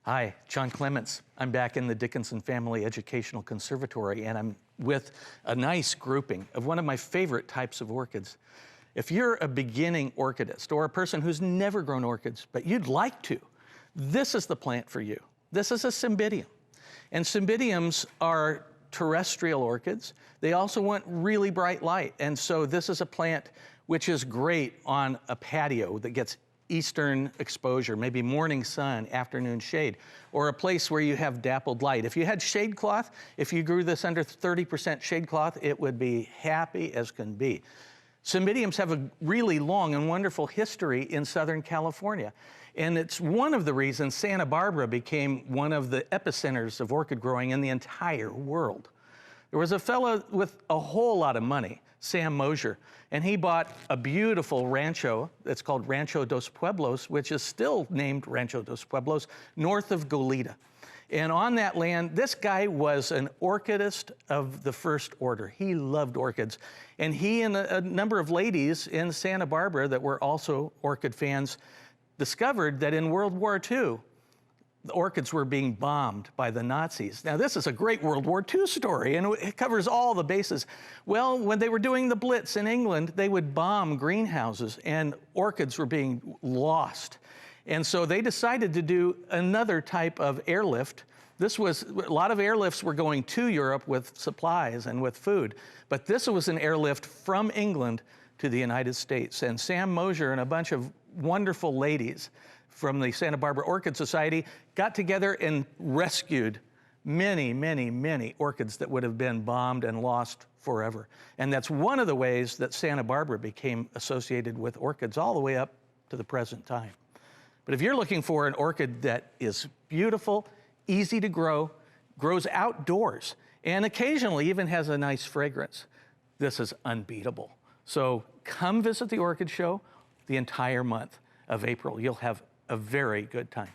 Hi, John Clements. I'm back in the Dickinson Family Educational Conservatory, and I'm with a nice grouping of one of my favorite types of orchids. If you're a beginning orchidist or a person who's never grown orchids, but you'd like to, this is the plant for you. This is a Cymbidium. And Cymbidiums are terrestrial orchids. They also want really bright light. And so this is a plant which is great on a patio that gets eastern exposure, maybe morning sun, afternoon shade, or a place where you have dappled light. If you had shade cloth, if you grew this under 30% shade cloth, it would be happy as can be. Cymbidiums have a really long and wonderful history in Southern California. And it's one of the reasons Santa Barbara became one of the epicenters of orchid growing in the entire world. There was a fellow with a whole lot of money, Sam Mosier, and he bought a beautiful rancho that's called Rancho dos Pueblos, which is still named Rancho dos Pueblos, north of Goleta. And on that land, this guy was an orchidist of the first order. He loved orchids. And he and a number of ladies in Santa Barbara that were also orchid fans discovered that in World War II, the orchids were being bombed by the Nazis. Now, this is a great World War II story, and it covers all the bases. Well, when they were doing the Blitz in England, they would bomb greenhouses, and orchids were being lost. And so they decided to do another type of airlift. A lot of airlifts were going to Europe with supplies and with food, but this was an airlift from England to the United States. And Sam Mosier and a bunch of wonderful ladies from the Santa Barbara Orchid Society got together and rescued many, many, many orchids that would have been bombed and lost forever. And that's one of the ways that Santa Barbara became associated with orchids all the way up to the present time. But if you're looking for an orchid that is beautiful, easy to grow, grows outdoors, and occasionally even has a nice fragrance, this is unbeatable. So come visit the Orchid Show the entire month of April. You'll have a very good time.